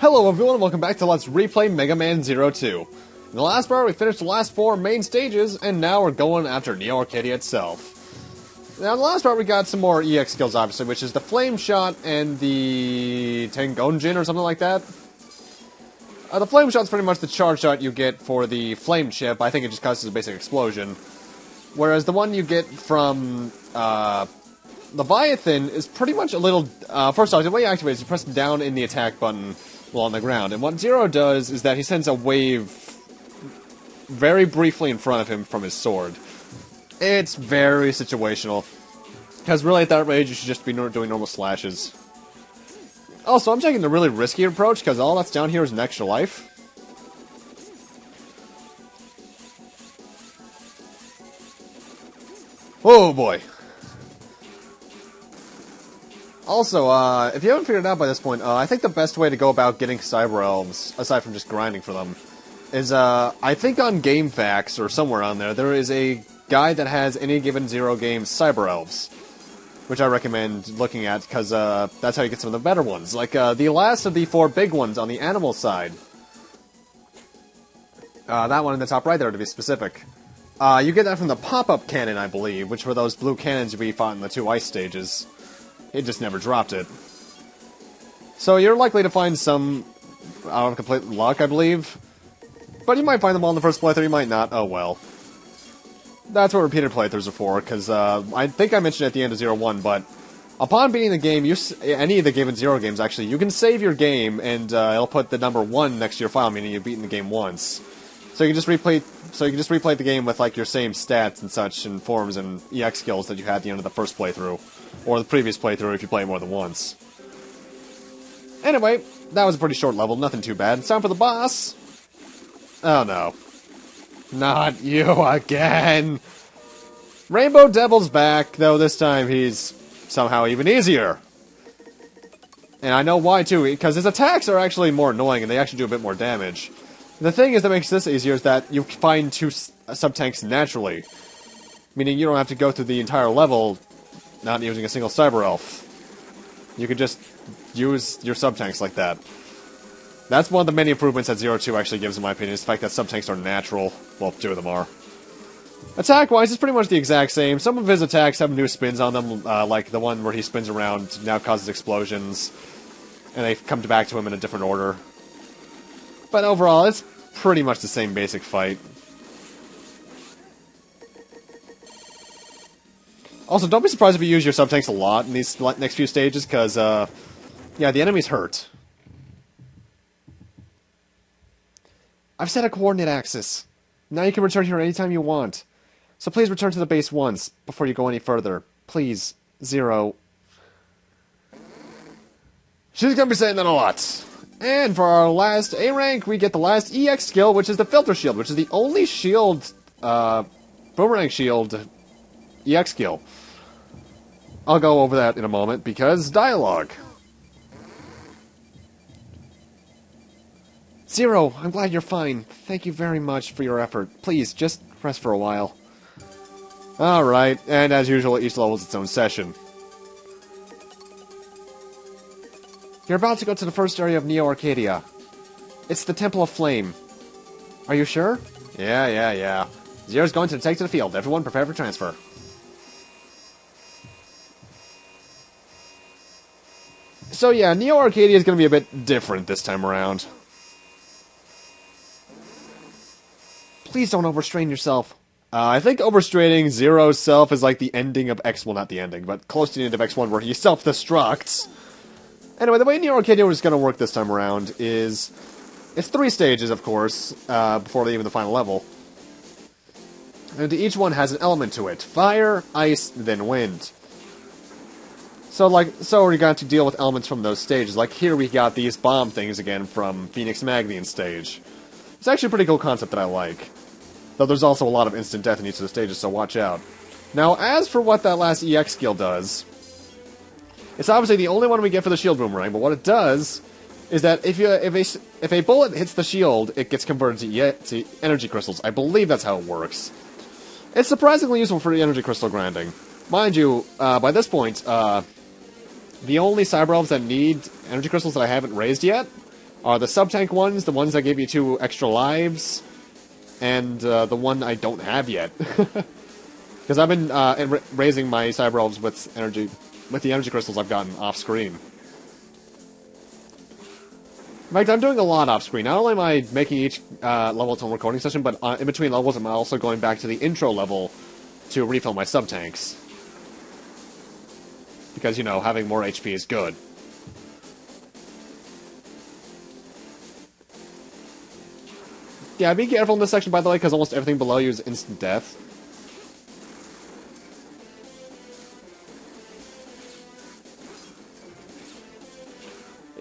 Hello everyone and welcome back to Let's Replay Mega Man 02. In the last part we finished the last 4 main stages, and now we're going after Neo Arcadia itself. Now in the last part we got some more EX skills obviously, which is the Flame Shot and the Tengonjin or something like that. The Flame Shot's pretty much the charge shot you get for the Flame Chip. I think it just causes a basic explosion. Whereas the one you get from Leviathan is pretty much a little... first off, the way you activate is you press down in the attack button while on the ground. And what Zero does is that he sends a wave very briefly in front of him from his sword. It's very situational. Because really at that range you should just be doing normal slashes. Also, I'm taking the really risky approach because all that's down here is an extra life. Oh boy. Also, if you haven't figured it out by this point, I think the best way to go about getting Cyber Elves, aside from just grinding for them, is, I think on GameFAQs, or somewhere on there, there is a guide that has any given Zero game's Cyber Elves, which I recommend looking at, because, that's how you get some of the better ones. Like, the last of the 4 big ones on the animal side. That one in the top right there, to be specific. You get that from the pop-up cannon, I believe, which were those blue cannons we fought in the 2 ice stages. It just never dropped it. So you're likely to find some out of complete luck, I believe. But you might find them all in the first playthrough, you might not. Oh well. That's what repeated playthroughs are for, because I think I mentioned it at the end of 01, but upon beating the game, any of the given Zero games actually, you can save your game, and it'll put the number 1 next to your file, meaning you've beaten the game once. So you can just replay the game with like your same stats and such, and forms and EX skills that you had at the end of the first playthrough. Or the previous playthrough if you play it more than once. Anyway, that was a pretty short level, nothing too bad. It's time for the boss! Oh no. Not you again! Rainbow Devil's back, though this time he's somehow even easier. And I know why too, because his attacks are actually more annoying and they actually do a bit more damage. The thing is that makes this easier is that you find 2 sub-tanks naturally. Meaning you don't have to go through the entire level not using a single Cyber Elf. You can just use your sub-tanks like that. That's one of the many improvements that 02 actually gives, in my opinion, is the fact that sub-tanks are natural. Well, 2 of them are. Attack-wise, it's pretty much the exact same. Some of his attacks have new spins on them, like the one where he spins around now causes explosions, and they come back to him in a different order. But overall, it's pretty much the same basic fight. Also, don't be surprised if you use your sub-tanks a lot in these next few stages, because, yeah, the enemy's hurt. I've set a coordinate axis. Now you can return here anytime you want. So please return to the base once, before you go any further. Please, Zero. She's gonna be saying that a lot. And for our last A rank, we get the last EX skill, which is the Filter Shield, which is the only shield, boomerang shield EX skill. I'll go over that in a moment, because dialogue. Zero, I'm glad you're fine. Thank you very much for your effort. Please, just rest for a while. Alright, and as usual, each level is its own session. You're about to go to the first area of Neo Arcadia. It's the Temple of Flame. Are you sure? Yeah. Zero's going to take to the field. Everyone prepare for transfer. So yeah, Neo Arcadia is going to be a bit different this time around. Please don't overstrain yourself. I think overstraining Zero's self is like the ending of X... Well, not the ending, but close to the end of X1 where he self-destructs. Anyway, the way Neo Arcadia is going to work this time around is... It's 3 stages, of course, before even the final level. And each one has an element to it. Fire, ice, then wind. So we're going to deal with elements from those stages. Like here we got these bomb things again from Phoenix Magnian stage. It's actually a pretty cool concept that I like. Though there's also a lot of instant death in each of the stages, so watch out. Now, as for what that last EX skill does, it's obviously the only one we get for the shield boomerang, but what it does is that if a bullet hits the shield, it gets converted to energy crystals. I believe that's how it works. It's surprisingly useful for the energy crystal grinding. Mind you, by this point, the only Cyber Elves that need energy crystals that I haven't raised yet are the sub-tank ones, the ones that give you 2 extra lives, and the one I don't have yet. Because I've been raising my Cyber Elves with the energy crystals I've gotten off-screen. In fact, I'm doing a lot off-screen. Not only am I making each level its own recording session, but in between levels I'm also going back to the intro level to refill my sub-tanks. Because, you know, having more HP is good. Yeah, be careful in this section, by the way, because almost everything below you is instant death.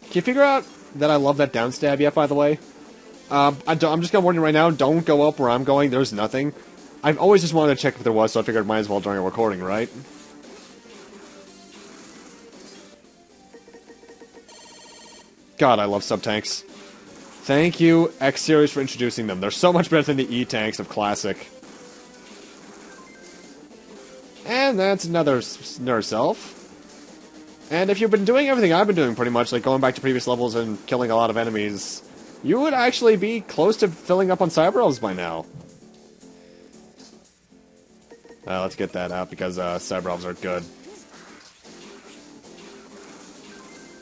Can you figure out that I love that down stab yet, by the way? I'm just gonna warn you right now, don't go up where I'm going, there's nothing. I've always just wanted to check if there was, so I figured might as well during a recording, right? God, I love sub-tanks. Thank you, X-Series, for introducing them. They're so much better than the E-tanks of Classic. And that's another Nerd Self. And if you've been doing everything I've been doing, pretty much, like going back to previous levels and killing a lot of enemies, you would actually be close to filling up on Cyber Elves by now. Let's get that out, because Cyber Elves are good.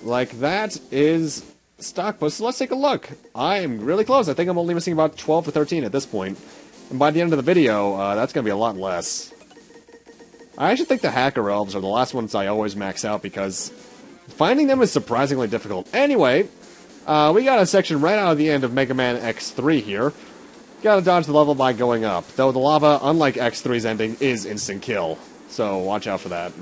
Like, that is stock post, so let's take a look. I am really close. I think I'm only missing about 12 to 13 at this point. And by the end of the video, that's going to be a lot less. I actually think the Hacker Elves are the last ones I always max out, because finding them is surprisingly difficult. Anyway, we got a section right out of the end of Megaman X3 here. Gotta dodge the level by going up, though the lava, unlike X3's ending, is instant kill. So watch out for that.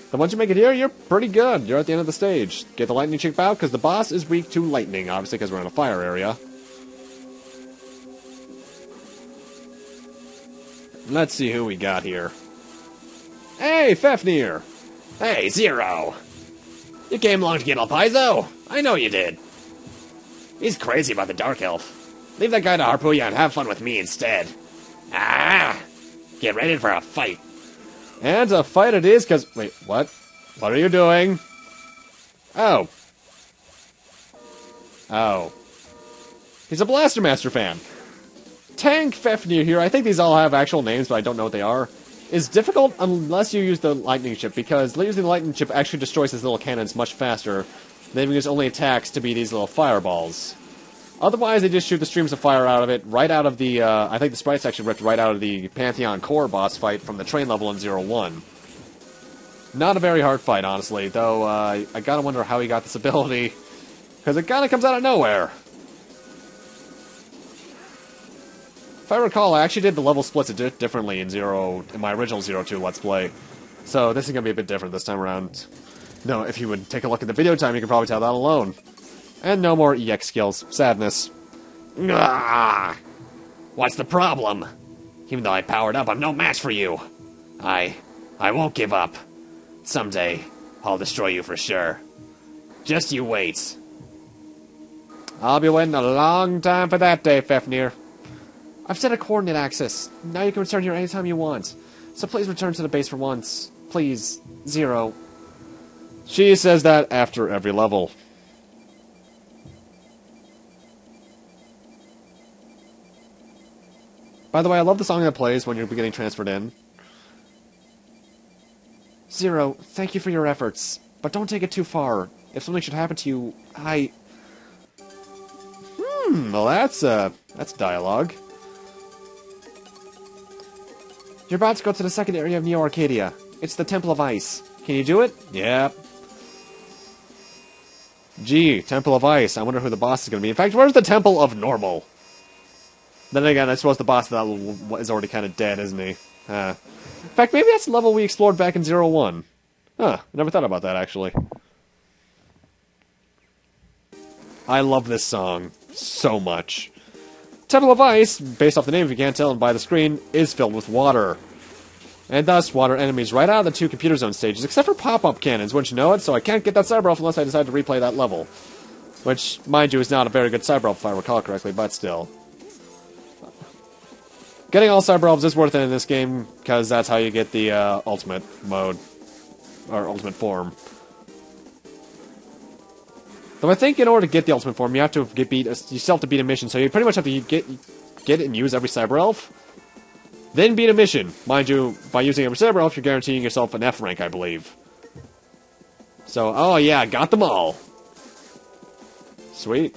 But once you make it here, you're pretty good. You're at the end of the stage. Get the lightning chip out, because the boss is weak to lightning, obviously, because we're in a fire area. Let's see who we got here. Hey, Fefnir! Hey, Zero! You came along to get El Paizo? I know you did. He's crazy about the Dark Elf. Leave that guy to harpoon you and have fun with me instead. Ah! Get ready for a fight. And a fight it is, because... Wait, what? What are you doing? Oh. Oh. He's a Blaster Master fan. Tank Fefnir here, I think these all have actual names, but I don't know what they are, is difficult unless you use the lightning chip, because using the lightning chip actually destroys his little cannons much faster than his only attacks to be these little fireballs. Otherwise, they just shoot the streams of fire out of it, right out of the, I think the sprites actually ripped right out of the Pantheon Core boss fight from the train level in 0-1. Not a very hard fight, honestly, though I gotta wonder how he got this ability, because it kinda comes out of nowhere. If I recall, I actually did the level splits differently in my original 0-2 Let's Play. So this is going to be a bit different this time around. No, if you would take a look at the video time, you could probably tell that alone. And no more EX skills. Sadness. Ah! What's the problem? Even though I powered up, I'm no match for you. I won't give up. Someday, I'll destroy you for sure. Just you wait. I'll be waiting a long time for that day, Fefnir. I've set a coordinate axis. Now you can return here anytime you want. So please return to the base for once. Please. Zero. She says that after every level. By the way, I love the song that plays when you're getting transferred in. Zero, thank you for your efforts. But don't take it too far. If something should happen to you, well that's dialogue. You're about to go to the second area of Neo Arcadia. It's the Temple of Ice. Can you do it? Yep. Gee, Temple of Ice. I wonder who the boss is going to be. In fact, where's the Temple of Normal? Then again, I suppose the boss of that level is already kind of dead, isn't he? In fact, maybe that's the level we explored back in 0-1. Huh, never thought about that, actually. I love this song so much. Temple of Ice, based off the name if you can't tell and by the screen, is filled with water. And thus, water enemies right out of the 2 computer zone stages, except for pop-up cannons, wouldn't you know it, so I can't get that Cyber Elf unless I decide to replay that level. Which, mind you, is not a very good Cyber Elf if I recall correctly, but still. Getting all Cyber Elves is worth it in this game, because that's how you get the ultimate mode, or ultimate form. Though I think in order to get the ultimate form, you have to you still have to beat a mission, so you pretty much have to get and use every Cyber Elf, then beat a mission. Mind you, by using every Cyber Elf, you're guaranteeing yourself an F rank, I believe. So, oh yeah, got them all. Sweet.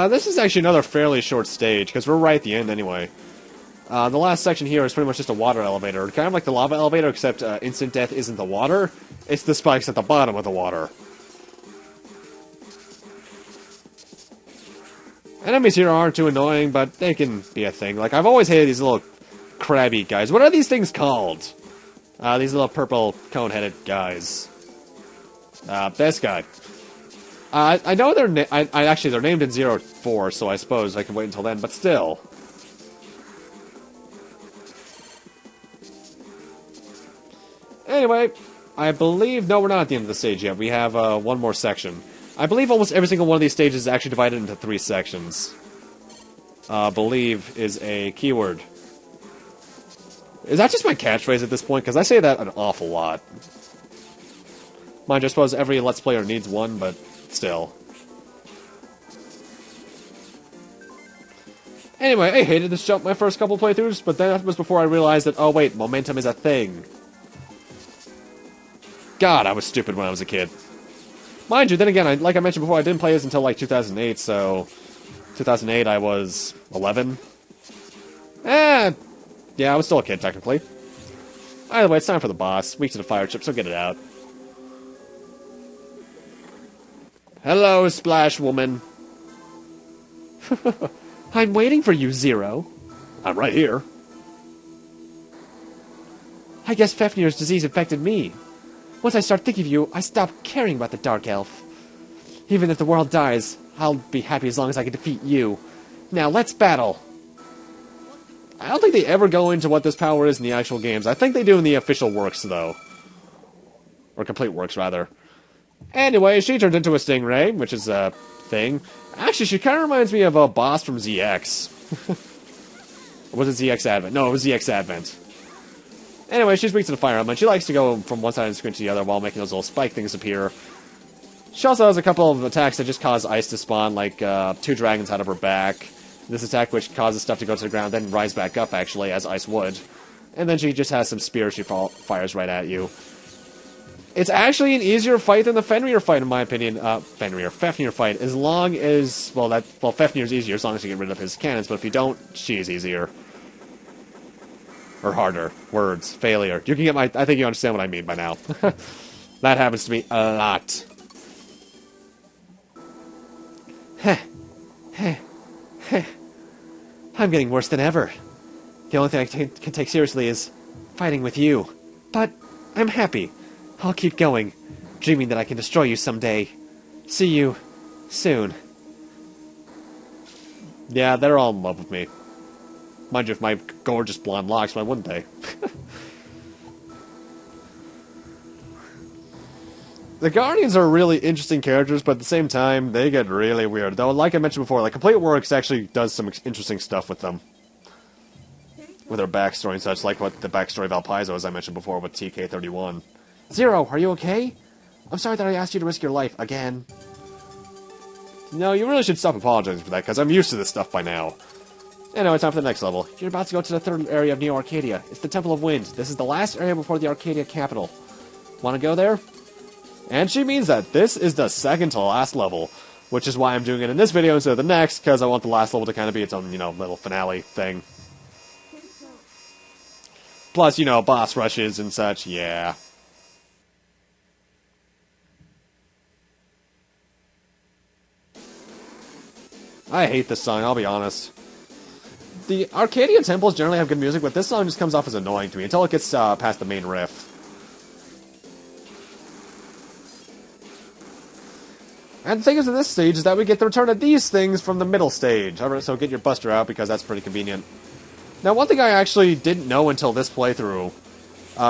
This is actually another fairly short stage, because we're right at the end anyway. The last section here is pretty much just a water elevator. Kind of like the lava elevator, except instant death isn't the water. It's the spikes at the bottom of the water. Enemies here aren't too annoying, but they can be a thing. Like, I've always hated these little crabby guys. What are these things called? These little purple cone-headed guys. This guy. I know they're actually they're named in 04, so I suppose I can wait until then, but still. Anyway, I believe... No, we're not at the end of the stage yet. We have one more section. I believe almost every single one of these stages is actually divided into 3 sections. Believe is a keyword. Is that just my catchphrase at this point? Because I say that an awful lot. Mind you, I suppose every Let's Player needs one, but still. Anyway, I hated this jump my first couple playthroughs, but that was before I realized that, oh wait, momentum is a thing. God, I was stupid when I was a kid. Mind you, then again, like I mentioned before, I didn't play this until like 2008, so... 2008, I was 11. Yeah, I was still a kid, technically. Either way, it's time for the boss. Weak to the fire chip, so get it out. Hello, Splashwoman. I'm waiting for you, Zero. I'm right here. I guess Fefnir's disease infected me. Once I start thinking of you, I stop caring about the Dark Elf. Even if the world dies, I'll be happy as long as I can defeat you. Now, let's battle. I don't think they ever go into what this power is in the actual games. I think they do in the official works, though. Or complete works, rather. Anyway, she turned into a stingray, which is a thing. Actually, she kind of reminds me of a boss from ZX. Or was it ZX Advent? No, it was ZX Advent. Anyway, she's weak to the fire element. She likes to go from one side of the screen to the other while making those little spike things appear. She also has a couple of attacks that just cause ice to spawn, like 2 dragons out of her back. This attack which causes stuff to go to the ground, then rise back up, actually, as ice would. And then she just has some spears she fires right at you. It's actually an easier fight than the Fenrir fight, in my opinion. Fefnir fight, as long as... Well, Fefnir's easier as long as you get rid of his cannons, but if you don't, she is easier. Or harder. Words. Failure. You can get my... I think you understand what I mean by now. That happens to me a lot. I'm getting worse than ever. The only thing I can take seriously is fighting with you. But I'm happy. I'll keep going, dreaming that I can destroy you someday. See you soon. Yeah, they're all in love with me. Mind you, if my gorgeous blonde locks, why wouldn't they? The Guardians are really interesting characters, but at the same time, they get really weird. Though, like I mentioned before, like Complete Works actually does some interesting stuff with them. With their backstory and such, like what the backstory of Valpaiso, as I mentioned before, with TK31. Zero, are you okay? I'm sorry that I asked you to risk your life again. No, you really should stop apologizing for that, because I'm used to this stuff by now. Anyway, time for the next level. You're about to go to the 3rd area of Neo Arcadia. It's the Temple of Wind. This is the last area before the Arcadia capital. Want to go there? And she means that this is the 2nd to last level, which is why I'm doing it in this video instead of the next, because I want the last level to kind of be its own, little finale thing. Plus, boss rushes and such, yeah. I hate this song, I'll be honest. The Arcadian Temples generally have good music, but this song just comes off as annoying to me until it gets past the main riff. And the thing is, in this stage, is that we get the return of these things from the middle stage. So get your Buster out, because that's pretty convenient. Now, one thing I actually didn't know until this playthrough,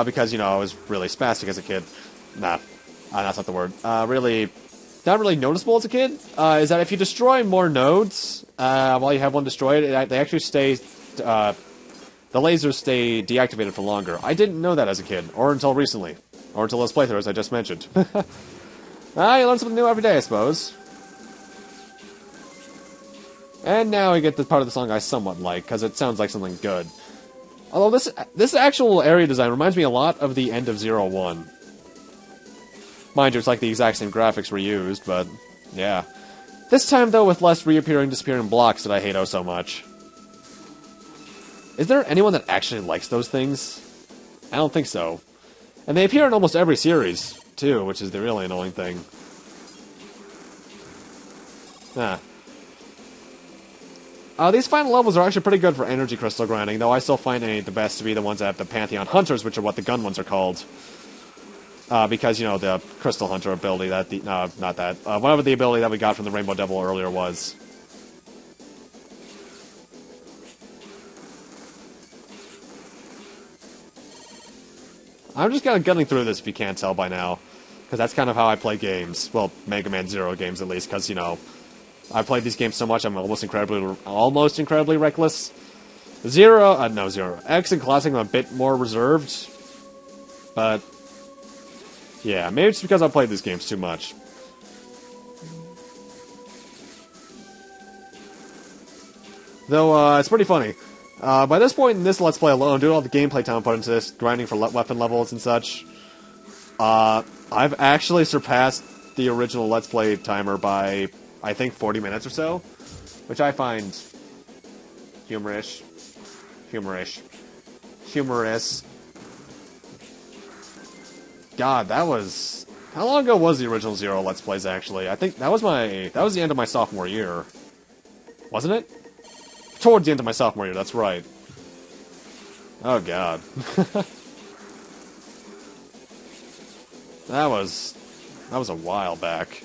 because, I was really spastic as a kid. Nah, that's not the word. Not really noticeable as a kid, is that if you destroy more nodes, while you have one destroyed, they actually stay the lasers stay deactivated for longer. I didn't know that as a kid, or until recently. Or until those playthroughs I just mentioned. You learn something new every day, I suppose. And now we get the part of the song I somewhat like, because it sounds like something good. Although this actual area design reminds me a lot of the end of 01. Mind you, it's like the exact same graphics reused, but yeah. This time, though, with less reappearing, disappearing blocks that I hate oh so much. Is there anyone that actually likes those things? I don't think so. And they appear in almost every series, too, which is the really annoying thing. These final levels are actually pretty good for energy crystal grinding, though I still find the best to be the ones that have the Pantheon Hunters, which are what the gun ones are called. Because, you know, the Crystal Hunter ability that not that. Whatever the ability that we got from the Rainbow Devil earlier was. I'm just kind of gunning through this if you can't tell by now. Because that's kind of how I play games. Well, Mega Man Zero games at least, because, you know, I played these games so much I'm almost incredibly reckless. Zero. X and Classic I'm a bit more reserved. But yeah, maybe it's because I played these games too much. Though, it's pretty funny. By this point in this Let's Play alone, due to all the gameplay time put into this, grinding for weapon levels and such, I've actually surpassed the original Let's Play timer by, I think, 40 minutes or so, which I find humorous. God, that was... How long ago was the original Zero Let's Plays, actually? I think that was the end of my sophomore year. Wasn't it? Towards the end of my sophomore year, that's right. Oh, God. That was a while back.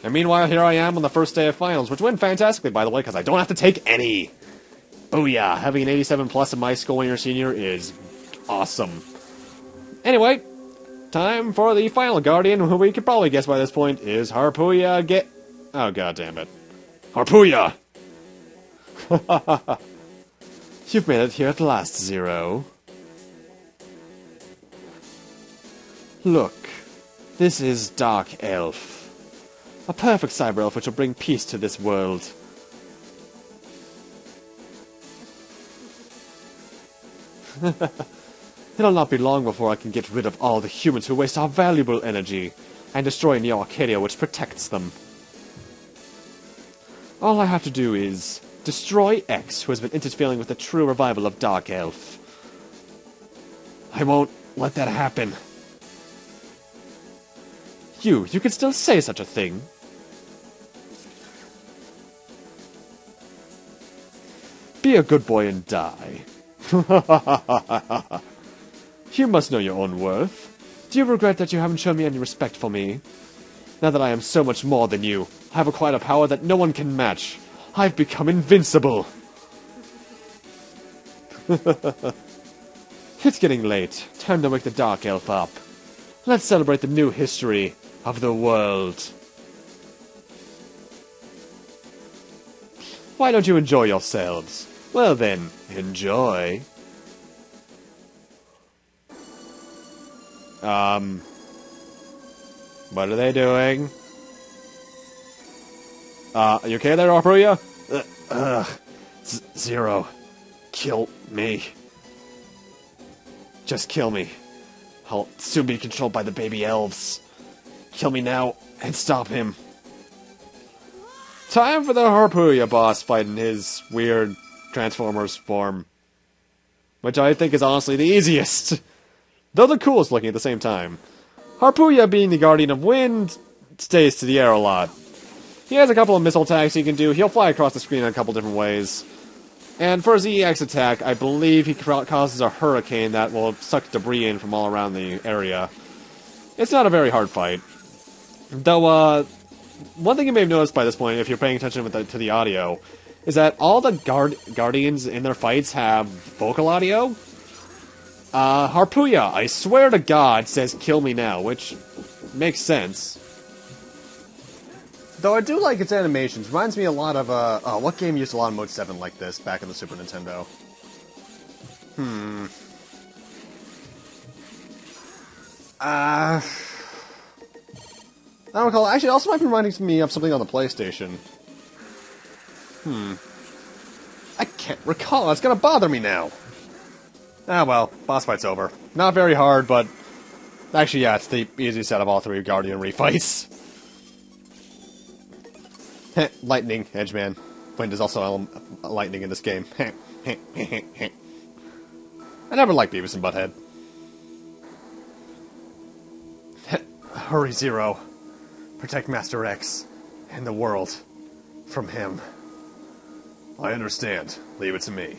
And meanwhile, here I am on the first day of finals, which went fantastically, by the way, because I don't have to take any. Booyah! Having an 87 plus in my school when you're a senior is awesome. Anyway, time for the final Guardian, who we could probably guess by this point is Harpooya. Oh, god damn it. Harpooya! You've made it here at last, Zero. Look, this is Dark Elf. A perfect cyber elf which will bring peace to this world. It'll not be long before I can get rid of all the humans who waste our valuable energy, and destroy Neo Arcadia, which protects them. All I have to do is destroy X, who has been interfering with the true revival of Dark Elf. I won't let that happen. You can still say such a thing. Be a good boy and die. You must know your own worth. Do you regret that you haven't shown me any respect for me? Now that I am so much more than you, I have acquired a power that no one can match. I've become invincible. It's getting late. Time to wake the Dark Elf up. Let's celebrate the new history of the world. Why don't you enjoy yourselves? Well then, enjoy. What are they doing? Are you okay there, Harpooya? Zero. Kill me. Just kill me. I'll soon be controlled by the baby elves. Kill me now, and stop him. Time for the Harpooya boss fight in his weird Transformers form. Which I think is honestly the easiest. Though the coolest looking at the same time. Harpooya, being the Guardian of Wind, stays to the air a lot. He has a couple of missile attacks he can do. He'll fly across the screen in a couple different ways. And for his EX attack, I believe he causes a hurricane that will suck debris in from all around the area. It's not a very hard fight. Though, one thing you may have noticed by this point, if you're paying attention to the audio, is that all the Guardians in their fights have vocal audio. Harpooya, I swear to God, says kill me now, which makes sense. Though I do like its animations. Reminds me a lot of, what game used a lot of Mode 7 like this back in the Super Nintendo? I don't recall. Actually, it also might be reminding me of something on the PlayStation. I can't recall. It's gonna bother me now. Ah, well. Boss fight's over. Not very hard, but... Actually, yeah, it's the easiest out of all 3 Guardian refights. Lightning, Edgeman. Wind is also lightning in this game. I never liked Beavis and Butthead. Hurry, Zero. Protect Master X and the world from him. I understand. Leave it to me.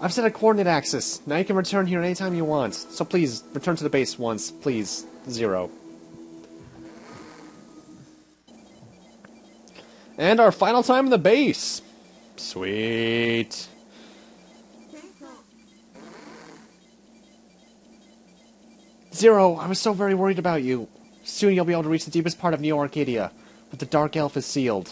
I've set a coordinate axis. Now you can return here anytime you want. So please, return to the base once, please. Zero. And our final time in the base. Sweet. Zero, I was so very worried about you. Soon you'll be able to reach the deepest part of Neo Arcadia, but the Dark Elf is sealed.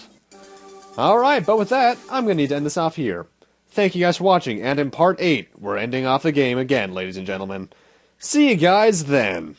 Alright, but with that, I'm gonna need to end this off here. Thank you guys for watching, and in part 8, we're ending off the game again, ladies and gentlemen. See you guys then.